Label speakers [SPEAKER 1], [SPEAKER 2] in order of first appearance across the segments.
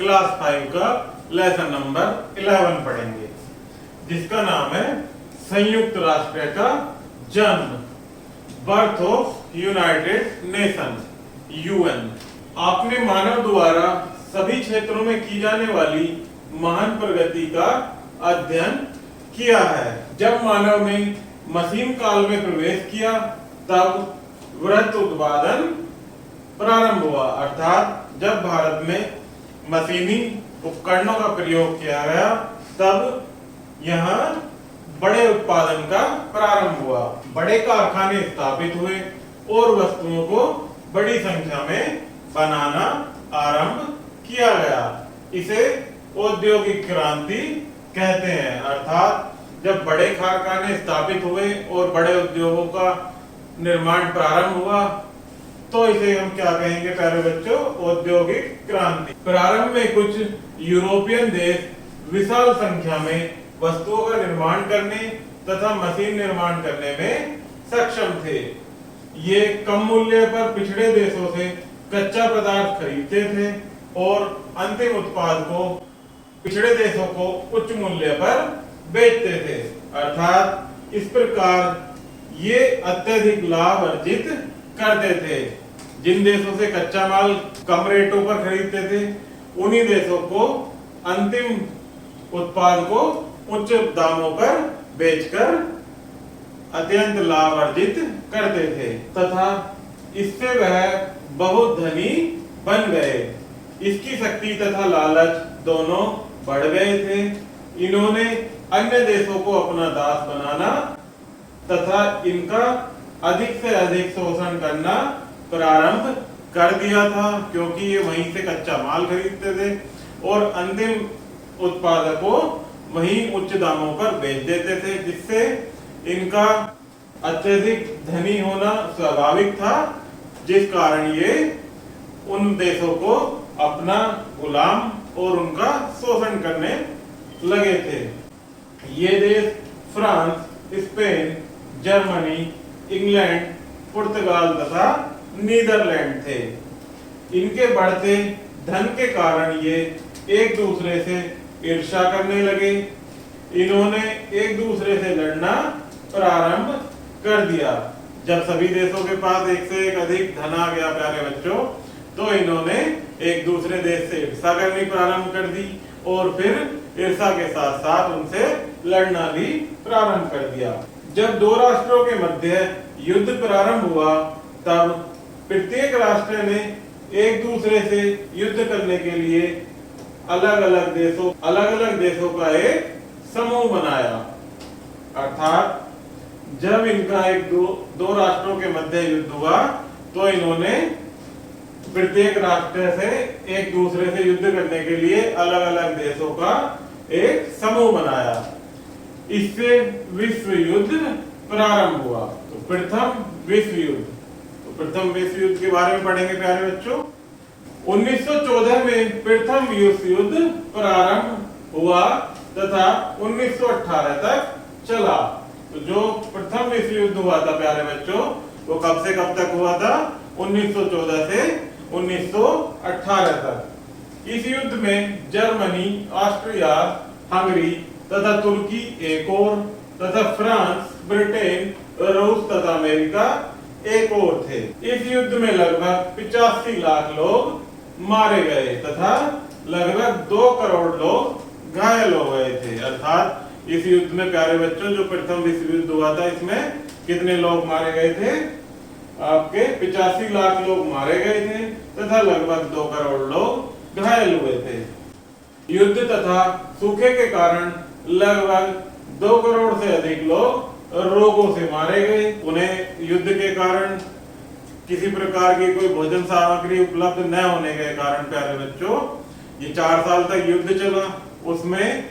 [SPEAKER 1] Class 5 का lesson number 11 पढ़ेंगे, जिसका नाम है संयुक्त राष्ट्र का जन्म, birth of United nation, UN. आपने मानव द्वारा सभी क्षेत्रों में की जाने वाली महान प्रगति का अध्ययन किया है। जब मानव ने मशीन काल में प्रवेश किया तब वृहत उत्पादन प्रारंभ हुआ, अर्थात जब भारत में मशीनी उपकरणों का प्रयोग किया गया तब यहाँ बड़े उत्पादन का प्रारंभ हुआ। बड़े कारखाने स्थापित हुए और वस्तुओं को बड़ी संख्या में बनाना आरंभ किया गया। इसे औद्योगिक क्रांति कहते हैं, अर्थात जब बड़े कारखाने स्थापित हुए और बड़े उद्योगों का निर्माण प्रारंभ हुआ तो इसे हम क्या कहेंगे प्यारे बच्चों? औद्योगिक क्रांति। प्रारंभ में कुछ यूरोपियन देश विशाल संख्या में वस्तुओं का निर्माण करने तथा मशीन निर्माण करने में सक्षम थे। ये कम मूल्य पर पिछड़े देशों से कच्चा पदार्थ खरीदते थे और अंतिम उत्पाद को पिछड़े देशों को उच्च मूल्य पर बेचते थे, अर्थात इस प्रकार ये अत्यधिक लाभ अर्जित करते थे। जिन देशों से कच्चा माल कम रेटों पर खरीदते थे उन्हीं देशों को अंतिम उत्पाद को उच्च दामों पर बेचकर अत्यंत लाभ अर्जित करते थे तथा इससे वह बहुत धनी बन गए। इसकी शक्ति तथा लालच दोनों बढ़ गए थे। इन्होंने अन्य देशों को अपना दास बनाना तथा इनका अधिक से अधिक शोषण करना प्रारंभ कर दिया था, क्योंकि ये वहीं से कच्चा माल खरीदते थे और अंतिम उत्पाद को वहीं उच्च दामों पर बेच देते थे, जिससे इनका अत्यधिक धनी होना स्वाभाविक था, जिस कारण ये उन देशों को अपना गुलाम और उनका शोषण करने लगे थे। ये देश फ्रांस, स्पेन, जर्मनी, इंग्लैंड, पुर्तगाल तथा नीदरलैंड थे। इनके बढ़ते धन के कारण ये एक दूसरे से ईर्ष्या करने लगे। इन्होंने एक दूसरे से लड़ना प्रारंभ कर दिया। जब सभी देशों के पास एक से एक अधिक धन आ गया प्यारे बच्चों, तो इन्होंने एक दूसरे देश से ईर्ष्या करनी प्रारंभ कर दी और फिर ईर्ष्या के साथ साथ उनसे लड़ना भी प्रारंभ कर दिया। जब दो राष्ट्रों के मध्य युद्ध प्रारंभ हुआ तब प्रत्येक राष्ट्र ने एक दूसरे से युद्ध करने के लिए अलग अलग देशों का एक समूह बनाया, अर्थात जब इनका दो राष्ट्रों के मध्य युद्ध हुआ तो इन्होंने प्रत्येक राष्ट्र से एक दूसरे से युद्ध करने के लिए अलग अलग देशों का एक समूह बनाया। इससे विश्व युद्ध प्रारंभ हुआ। तो प्रथम विश्व युद्ध के बारे में पढ़ेंगे प्यारे बच्चों। 1914 में प्रथम विश्व युद्ध प्रारंभ हुआ तथा 1918 तक चला। तो जो प्रथम विश्व युद्ध हुआ था प्यारे बच्चों, वो कब से कब तक हुआ था? 1914 से 1918 तक। इस युद्ध में जर्मनी, ऑस्ट्रिया, हंगरी तथा तुर्की एक और तथा फ्रांस, ब्रिटेन, रूस तथा अमेरिका एक और थे। इस युद्ध में लगभग 85 लाख लोग मारे गए तथा लगभग 2 करोड़ लोग घायल हो गए थे, अर्थात इस युद्ध में प्यारे बच्चों जो प्रथम विश्व युद्ध हुआ था इसमें कितने लोग मारे गए थे? आपके 85 लाख लोग मारे गए थे तथा लगभग 2 करोड़ लोग घायल हुए थे। युद्ध तथा सूखे के कारण लगभग 2 करोड़ से अधिक लोग रोगों से मारे गए। उन्हें युद्ध के कारण किसी प्रकार की कोई भोजन सामग्री उपलब्ध न होने के कारण प्यारे बच्चों ये 4 साल तक युद्ध चला। उसमें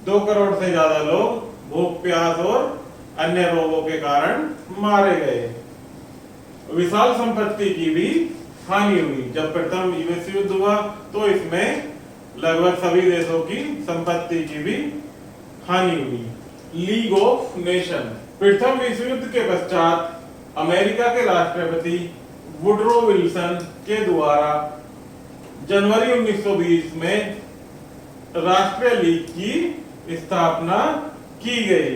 [SPEAKER 1] 2 करोड़ से ज्यादा लोग भूख, प्यास और अन्य रोगों के कारण मारे गए। विशाल संपत्ति की भी हानि हुई। जब प्रथम विश्व युद्ध हुआ तो इसमें लगभग सभी देशों की संपत्ति की भी हानि हुई। League of nation. प्रथम विश्व युद्ध के पश्चात अमेरिका के राष्ट्रपति वुडरो विल्सन के द्वारा जनवरी 1920 में राष्ट्रीय लीग की स्थापना की गई।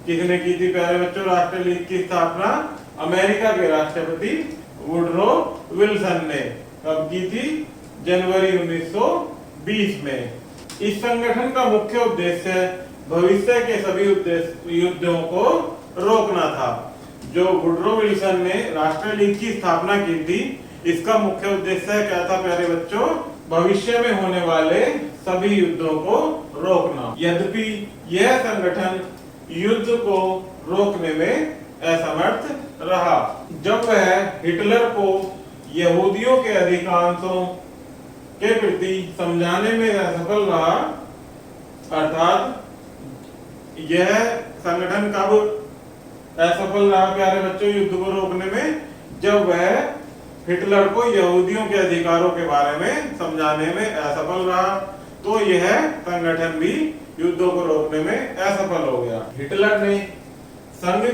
[SPEAKER 1] किसने की थी प्यारे बच्चों राष्ट्रीय लीग की स्थापना? अमेरिका के राष्ट्रपति वुडरो विल्सन ने। कब की थी? जनवरी 1920 में। इस संगठन का मुख्य उद्देश्य भविष्य के सभी युद्धों को रोकना था। जो वुडरो विल्सन ने राष्ट्रीय लीग की स्थापना की थी, इसका मुख्य उद्देश्य क्या था प्यारे बच्चों? भविष्य में होने वाले सभी युद्धों को रोकना। यद्यपि यह संगठन युद्ध को रोकने में असमर्थ रहा। जब वह हिटलर को यहूदियों के अधिकांशों के प्रति समझाने में असफल रहा, अर्थात यह संगठन कब असफल रहा प्यारे बच्चों युद्ध को रोकने में? जब वह हिटलर को यहूदियों के अधिकारों के बारे में समझाने में असफल रहा, तो यह संगठन भी युद्धों को रोकने में असफल हो गया। हिटलर ने संघ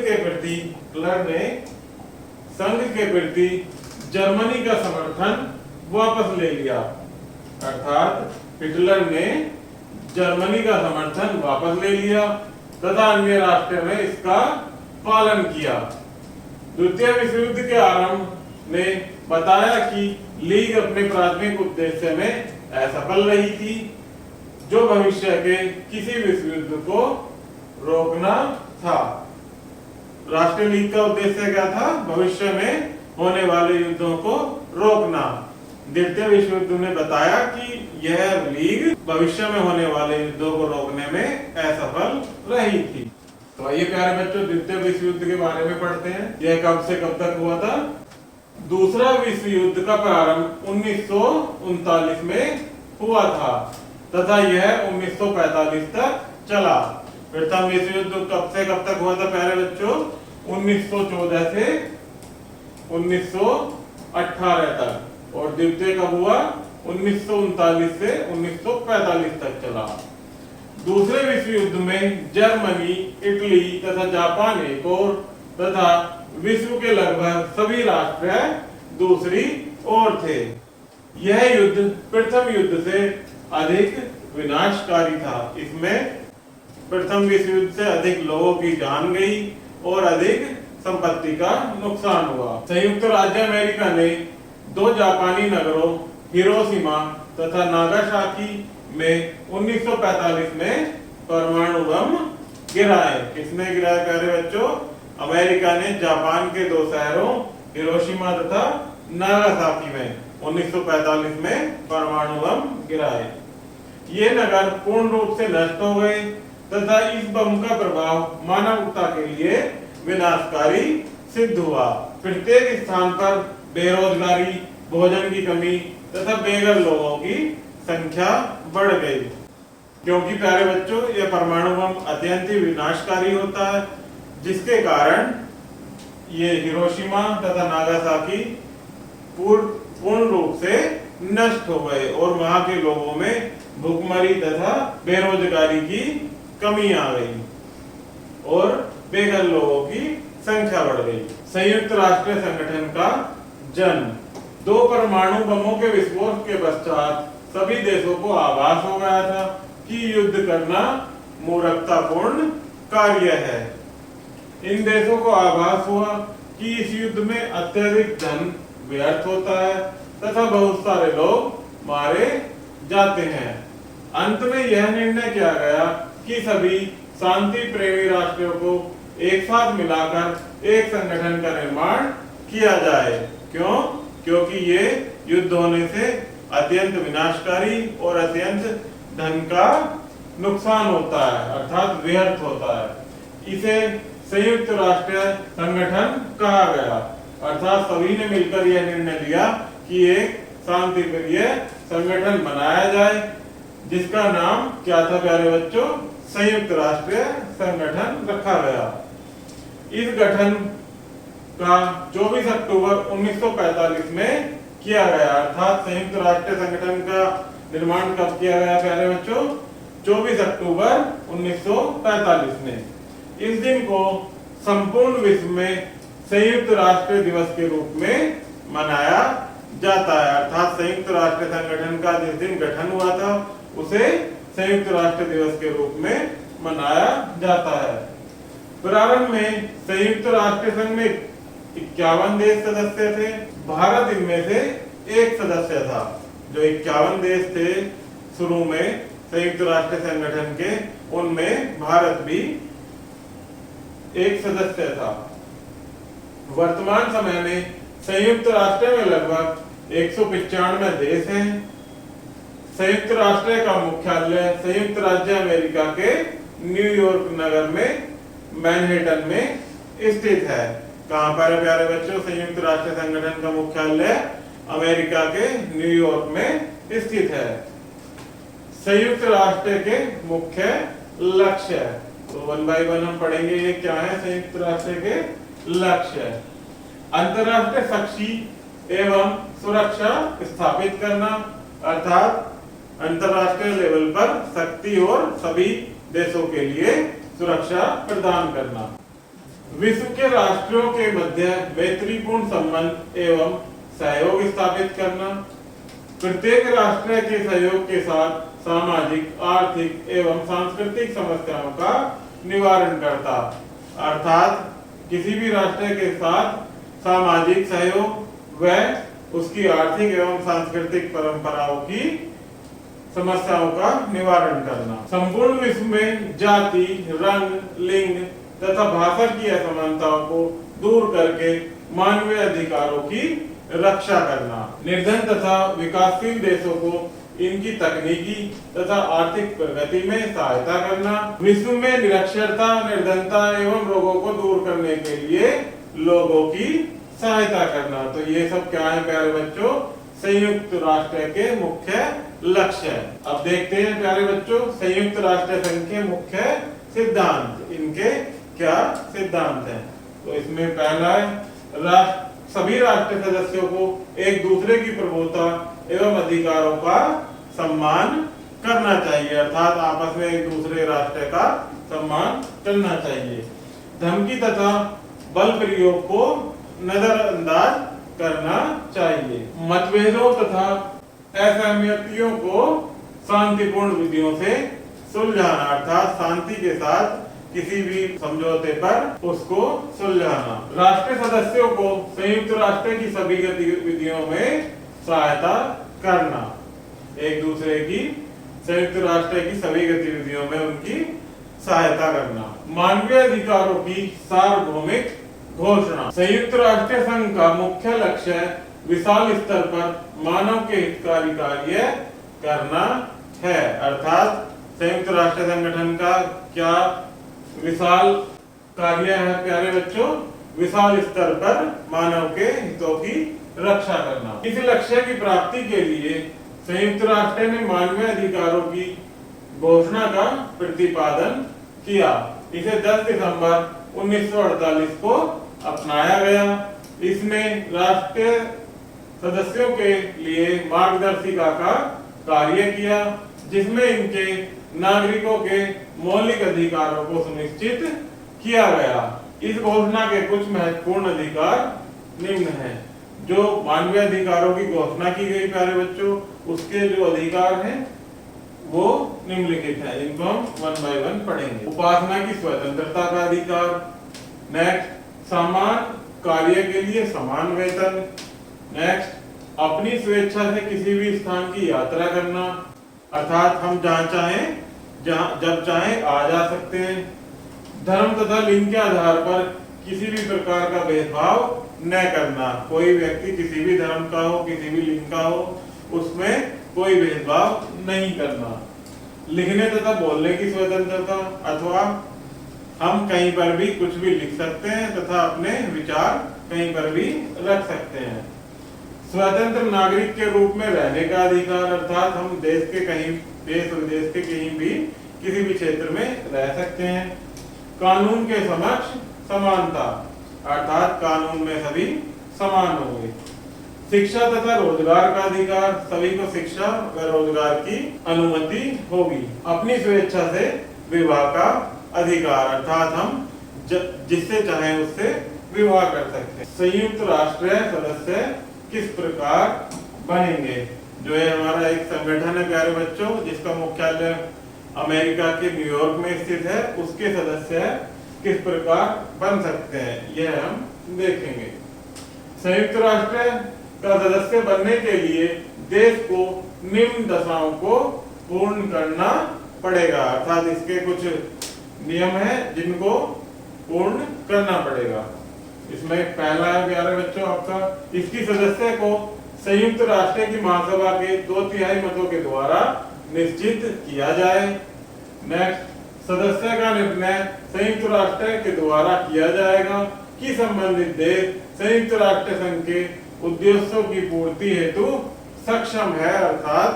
[SPEAKER 1] के प्रति जर्मनी का समर्थन वापस ले लिया, अर्थात हिटलर ने जर्मनी का समर्थन वापस ले लिया तथा अन्य राष्ट्रों ने इसका पालन किया। द्वितीय विश्व युद्ध के आरंभ ने बताया कि लीग अपने प्राथमिक उद्देश्य में असफल रही थी, जो भविष्य के किसी विश्व युद्ध को रोकना था। राष्ट्रीय लीग का उद्देश्य क्या था? भविष्य में होने वाले युद्धों को रोकना। द्वितीय विश्व युद्ध ने बताया कि यह लीग भविष्य में होने वाले युद्धों को रोकने में असफल रही थी। तो आइए प्यारे बच्चों द्वितीय विश्व युद्ध के बारे में पढ़ते हैं। यह कब से कब तक हुआ था? दूसरा विश्व युद्ध का प्रारंभ 1939 में हुआ था तथा यह 1945 तक चला। प्रथम विश्व युद्ध कब से कब तक हुआ था प्यारे बच्चों? 1914 से 1918 तक। और द्वितीय कब हुआ? 1939 से 1945 तक चला। दूसरे विश्व युद्ध में जर्मनी, इटली तथा जापान एक और तथा विश्व के लगभग सभी राष्ट्र दूसरी ओर थे। यह युद्ध प्रथम युद्ध से अधिक विनाशकारी था। इसमें प्रथम विश्व युद्ध से अधिक लोगों की जान गई और अधिक संपत्ति का नुकसान हुआ। संयुक्त राज्य अमेरिका ने 2 जापानी नगरों हिरोशिमा तथा नागासाकी में 1945 में परमाणु बम गिराए। किसने गिराया प्यारे बच्चों? अमेरिका ने जापान के 2 शहरों हिरोशिमा तथा नागासाकी में 1945 में परमाणु बम गिराए। ये नगर पूर्ण रूप से नष्ट हो गए तथा इस बम का प्रभाव मानवता के लिए विनाशकारी सिद्ध हुआ। प्रत्येक स्थान पर बेरोजगारी, भोजन की कमी तथा बेघर लोगों की संख्या बढ़ गई। क्योंकि प्यारे बच्चों यह परमाणु बम अत्यंत ही विनाशकारी होता है, जिसके कारण ये हिरोशिमा तथा नागासाकी पूर्ण रूप से नष्ट हो गए और वहां के लोगों में भूखमरी तथा बेरोजगारी की कमी आ गई और बेघर लोगों की संख्या बढ़ गई। संयुक्त राष्ट्र संगठन का जन्म। 2 परमाणु बमों के विस्फोट के पश्चात सभी देशों को आभास हो गया था कि युद्ध करना मूर्खतापूर्ण कार्य है। इन देशों को आभास हुआ कि इस युद्ध में अत्यधिक धन व्यर्थ होता है तथा बहुत सारे लोग मारे जाते हैं। अंत में यह निर्णय किया गया कि सभी शांति प्रेमी राष्ट्रों को एक साथ मिलाकर एक संगठन का निर्माण किया जाए। क्यों? क्योंकि ये युद्ध होने से अत्यंत विनाशकारी और अत्यंत धन का नुकसान होता है, अर्थात व्यर्थ होता है। इसे संयुक्त राष्ट्र संगठन कहा गया, अर्थात सभी ने मिलकर यह निर्णय लिया कि एक शांति प्रिय संगठन बनाया जाए, जिसका नाम क्या था प्यारे बच्चों? संयुक्त राष्ट्र संगठन रखा गया। इस गठन का 24 अक्टूबर 1945 में किया गया, अर्थात संयुक्त राष्ट्र संगठन का निर्माण कब किया गया प्यारे बच्चों? 24 अक्टूबर 1945 में। इस दिन को संपूर्ण विश्व में संयुक्त राष्ट्र दिवस के रूप में मनाया जाता है, अर्थात संयुक्त राष्ट्र संगठन का जिस दिन गठन हुआ था उसे संयुक्त राष्ट्र दिवस के रूप में मनाया जाता है। प्रारंभ में संयुक्त राष्ट्र संघ में 51 देश सदस्य थे। भारत इनमें से एक सदस्य था। जो 51 देश थे शुरू में संयुक्त राष्ट्र संगठन के, उनमें भारत भी एक सदस्य था। वर्तमान समय में संयुक्त राष्ट्र में लगभग 195 देश हैं। संयुक्त राष्ट्र का मुख्यालय संयुक्त राज्य अमेरिका के न्यूयॉर्क नगर में मैनहेटन में स्थित है। कहां पर है प्यारे बच्चों? संयुक्त राष्ट्र संगठन का मुख्यालय अमेरिका के न्यूयॉर्क में स्थित है। संयुक्त राष्ट्र के मुख्य लक्ष्य, तो 1 बाय 1 हम पढ़ेंगे ये क्या है संयुक्त राष्ट्र के लक्ष्य। अंतरराष्ट्रीय शक्ति एवं सुरक्षा स्थापित करना, अर्थात अंतरराष्ट्रीय लेवल पर शक्ति और सभी देशों के लिए सुरक्षा प्रदान करना। विश्व के राष्ट्रों के मध्य मैत्रीपूर्ण संबंध एवं सहयोग स्थापित करना। प्रत्येक राष्ट्र के सहयोग के साथ सामाजिक, आर्थिक एवं सांस्कृतिक समस्याओं का निवारण करता, अर्थात किसी भी राष्ट्र के साथ सामाजिक सहयोग व उसकी आर्थिक एवं सांस्कृतिक परंपराओं की समस्याओं का निवारण करना। संपूर्ण विश्व में जाति, रंग, लिंग तथा भाषा की असमानताओं को दूर करके मानवीय अधिकारों की रक्षा करना। निर्धन तथा विकासशील देशों को इनकी तकनीकी तथा आर्थिक प्रगति में सहायता करना। विश्व में निरक्षरता, निर्धनता एवं रोगों को दूर करने के लिए लोगों की सहायता करना। तो ये सब क्या है प्यारे बच्चों? संयुक्त राष्ट्र के मुख्य लक्ष्य। अब देखते हैं प्यारे बच्चों संयुक्त राष्ट्र संघ के मुख्य सिद्धांत, इनके क्या सिद्धांत हैं। तो इसमें पहला है सभी राष्ट्र सदस्यों को एक दूसरे की प्रभुता एवं अधिकारों का सम्मान करना चाहिए, अर्थात आपस में एक दूसरे राष्ट्र का सम्मान करना चाहिए। धमकी तथा बल प्रयोग को नजरअंदाज करना चाहिए। मतभेदों तथा असहमतियों को शांतिपूर्ण विधियों से सुलझाना, अर्थात शांति के साथ किसी भी समझौते पर उसको सुलझाना। राष्ट्र सदस्यों को संयुक्त राष्ट्र की सभी गतिविधियों में सहायता करना, एक दूसरे की संयुक्त राष्ट्र की सभी गतिविधियों में उनकी सहायता करना। मानवीय अधिकारों की सार्वभौमिक घोषणा। संयुक्त राष्ट्र संघ का मुख्य लक्ष्य विशाल स्तर पर मानव के हितकारी कार्य करना है, अर्थात संयुक्त राष्ट्र संगठन का क्या विशाल कार्य है प्यारे बच्चों? विशाल स्तर पर मानव के हितों की रक्षा करना। इस लक्ष्य की प्राप्ति के लिए संयुक्त राष्ट्र ने मानवीय अधिकारों की घोषणा का प्रतिपादन किया। इसे 10 दिसंबर 1948 को अपनाया गया। इसने राष्ट्रीय सदस्यों के लिए मार्गदर्शिका का कार्य किया, जिसमें इनके नागरिकों के मौलिक अधिकारों को सुनिश्चित किया गया। इस घोषणा के कुछ महत्वपूर्ण अधिकार निम्न हैं। जो मानवीय अधिकारों की घोषणा की गई प्यारे बच्चों, उसके जो अधिकार हैं वो निम्नलिखित हैं, इनको हम 1 बाय 1 पढ़ेंगे। उपासना की स्वतंत्रता का अधिकार। नेक्स्ट, समान कार्य के लिए समान वेतन। नेक्स्ट, अपनी स्वेच्छा से किसी भी स्थान की यात्रा करना, अर्थात हम जहाँ चाहें जब चाहें आ जा सकते हैं। धर्म तथा लिंग के आधार पर किसी भी प्रकार का भेदभाव न करना, कोई व्यक्ति किसी भी धर्म का हो, किसी भी लिंग का हो, उसमें कोई भेदभाव नहीं करना। लिखने तथा बोलने की स्वतंत्रता, अथवा हम कहीं पर भी कुछ भी लिख सकते हैं तथा अपने विचार कहीं पर भी रख सकते हैं। स्वतंत्र नागरिक के रूप में रहने का अधिकार, अर्थात हम देश के कहीं देश विदेश के कहीं भी किसी भी क्षेत्र में रह सकते हैं। कानून के समक्ष समानता, अर्थात कानून में सभी समान होंगे। शिक्षा तथा रोजगार का अधिकार, सभी को शिक्षा व रोजगार की अनुमति होगी। अपनी स्वेच्छा से विवाह का अधिकार, अर्थात हम जिससे चाहे उससे विवाह कर सकते हैं। संयुक्त राष्ट्र सदस्य किस प्रकार बनेंगे। जो है हमारा एक संगठन है प्यारे बच्चों, जिसका मुख्यालय अमेरिका के न्यूयॉर्क में स्थित है, उसके सदस्य किस प्रकार बन सकते हैं यह हम देखेंगे। संयुक्त राष्ट्र का सदस्य बनने के लिए देश को निम्न दशाओं को पूर्ण करना पड़ेगा, अर्थात इसके कुछ नियम हैं जिनको पूर्ण करना पड़ेगा। इसमें पहला है प्यारे बच्चों आपका, इसकी सदस्य को संयुक्त राष्ट्र की महासभा के 2/3 मतों के द्वारा निश्चित किया जाए। नेक्स्ट, सदस्य का निर्णय संयुक्त राष्ट्र के द्वारा किया जाएगा कि संबंधित देश संयुक्त राष्ट्र संघ के उद्देश्यों की पूर्ति हेतु सक्षम है अर्थात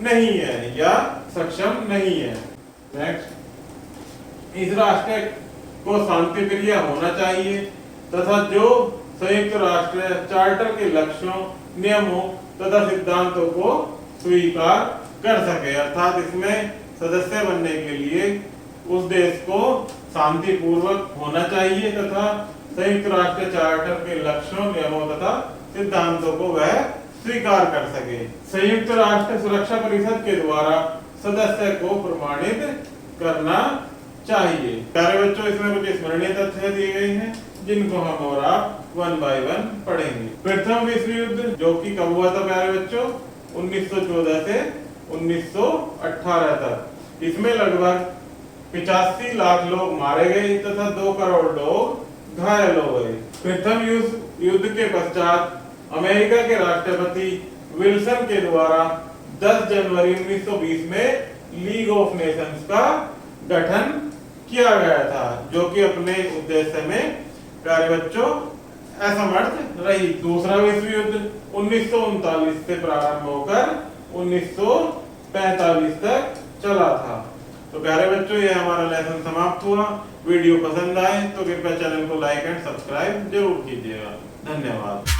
[SPEAKER 1] नहीं है या सक्षम नहीं है। नेक्स्ट, इस राष्ट्र को शांति प्रिय होना चाहिए तथा जो संयुक्त राष्ट्र चार्टर के लक्ष्यों, नियमों तथा सिद्धांतों को स्वीकार कर सके, अर्थात इसमें सदस्य बनने के लिए उस देश को शांति पूर्वक होना चाहिए तथा संयुक्त राष्ट्र चार्टर के लक्ष्यों, नियमों तथा सिद्धांतों को वह स्वीकार कर सके। संयुक्त राष्ट्र सुरक्षा परिषद के द्वारा सदस्य को प्रमाणित करना चाहिए। प्यारे बच्चों, इसमें कुछ स्मरणीय तथ्य दिए गए हैं जिनको हम और आप 1 बाय 1 पढ़ेंगे। प्रथम विश्व युद्ध जो कि कब हुआ था प्यारे बच्चों, 1914 से 1918 तक। इसमें लगभग 85 लाख लोग मारे गए तथा 2 करोड़ लोग घायल हो गए। प्रथम युद्ध के पश्चात अमेरिका के राष्ट्रपति विल्सन के द्वारा 10 जनवरी 1920 में लीग ऑफ नेशंस का गठन किया गया था, जो कि अपने उद्देश्य में प्यारे बच्चों असमर्थ रही। दूसरा विश्व युद्ध 1939 से प्रारंभ होकर 1945 तक चला था। तो प्यारे बच्चों, ये हमारा लेसन समाप्त हुआ। वीडियो पसंद आए तो कृपया चैनल को लाइक एंड सब्सक्राइब जरूर कीजिएगा। धन्यवाद।